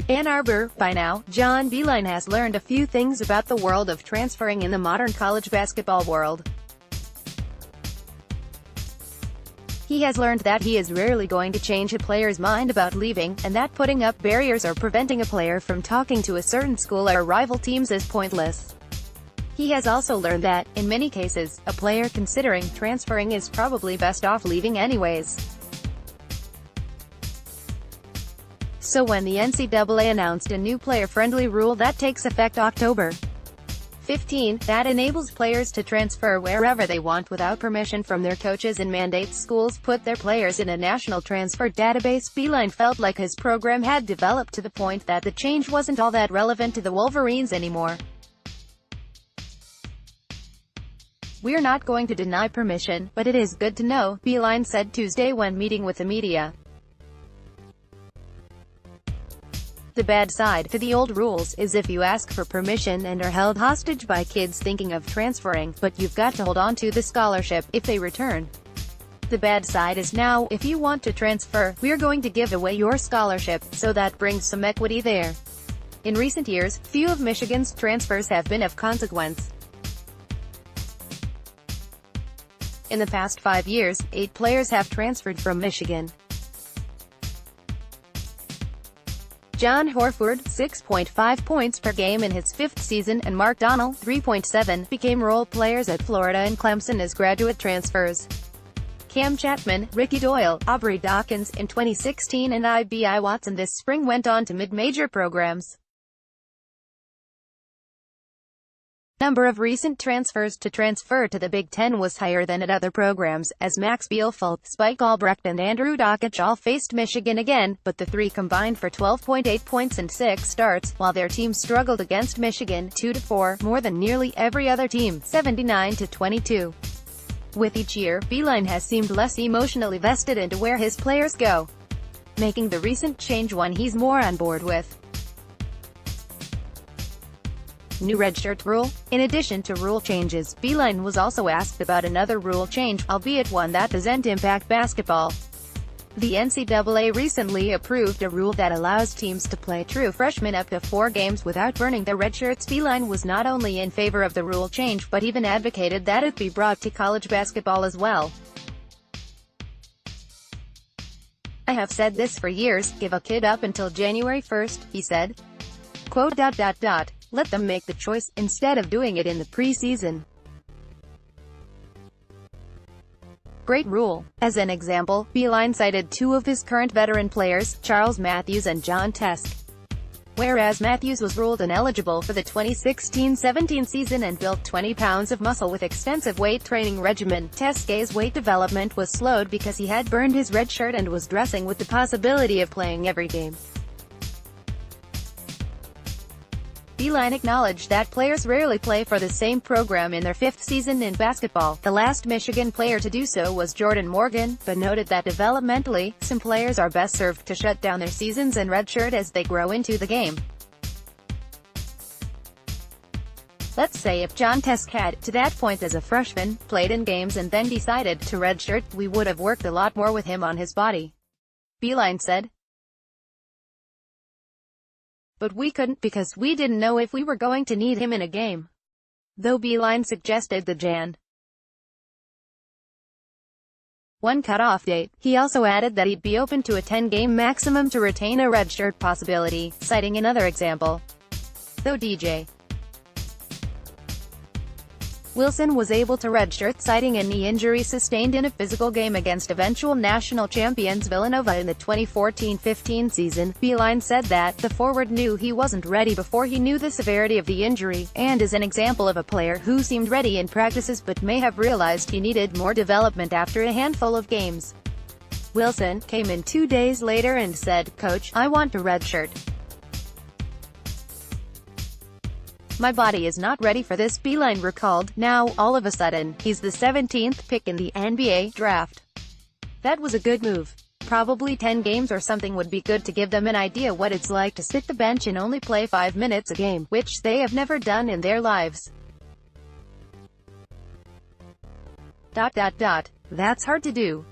Ann Arbor. By now, John Beilein has learned a few things about the world of transferring in the modern college basketball world. He has learned that he is rarely going to change a player's mind about leaving, and that putting up barriers or preventing a player from talking to a certain school or rival teams is pointless. He has also learned that, in many cases, a player considering transferring is probably best off leaving anyways. So when the NCAA announced a new player-friendly rule that takes effect October 15, that enables players to transfer wherever they want without permission from their coaches and mandates schools put their players in a national transfer database, Beilein felt like his program had developed to the point that the change wasn't all that relevant to the Wolverines anymore. "We're not going to deny permission, but it is good to know," Beilein said Tuesday when meeting with the media. "The bad side to the old rules is if you ask for permission and are held hostage by kids thinking of transferring, but you've got to hold on to the scholarship if they return. The bad side is now, if you want to transfer, we're going to give away your scholarship, so that brings some equity there." In recent years, few of Michigan's transfers have been of consequence. In the past 5 years, 8 players have transferred from Michigan. John Horford, 6.5 points per game in his 5th season, and Mark Donnell, 3.7, became role players at Florida and Clemson as graduate transfers. Cam Chapman, Ricky Doyle, Aubrey Dawkins, in 2016 and Ibi Watson this spring went on to mid-major programs. Number of recent transfers to transfer to the Big Ten was higher than at other programs, as Max Bielfeldt, Spike Albrecht and Andrew Dockich all faced Michigan again, but the three combined for 12.8 points and 6 starts, while their teams struggled against Michigan, 2-4, more than nearly every other team, 79-22. With each year, Beilein has seemed less emotionally vested into where his players go, making the recent change one he's more on board with. New redshirt rule? In addition to rule changes, Beilein was also asked about another rule change, albeit one that doesn't impact basketball. The NCAA recently approved a rule that allows teams to play true freshmen up to 4 games without burning their redshirts. Beilein was not only in favor of the rule change but even advocated that it be brought to college basketball as well. "I have said this for years, give a kid up until January 1st, he said. Quote, "Let them make the choice, instead of doing it in the preseason. Great rule." As an example, Beilein cited 2 of his current veteran players, Charles Matthews and John Teske. Whereas Matthews was ruled ineligible for the 2016-17 season and built 20 pounds of muscle with extensive weight training regimen, Teske's weight development was slowed because he had burned his red shirt and was dressing with the possibility of playing every game. Beilein acknowledged that players rarely play for the same program in their 5th season in basketball. The last Michigan player to do so was Jordan Morgan, but noted that developmentally, some players are best served to shut down their seasons and redshirt as they grow into the game. Let's say if John Teske had, to that point as a freshman, played in games and then decided to redshirt, we would have worked a lot more with him on his body, Beilein said. But we couldn't because we didn't know if we were going to need him in a game. Though Beilein suggested the Jan. 1 cutoff date, he also added that he'd be open to a 10-game maximum to retain a redshirt possibility, citing another example. Though DJ Wilson was able to redshirt citing a knee injury sustained in a physical game against eventual national champions Villanova in the 2014-15 season, Beilein said that, "The forward knew he wasn't ready before he knew the severity of the injury, and is an example of a player who seemed ready in practices but may have realized he needed more development after a handful of games." Wilson came in 2 days later and said, "Coach, I want to redshirt. My body is not ready for this," Beilein recalled. "Now, all of a sudden, he's the 17th pick in the NBA draft. That was a good move. Probably 10 games or something would be good to give them an idea what it's like to sit the bench and only play 5 minutes a game, which they have never done in their lives. That's hard to do."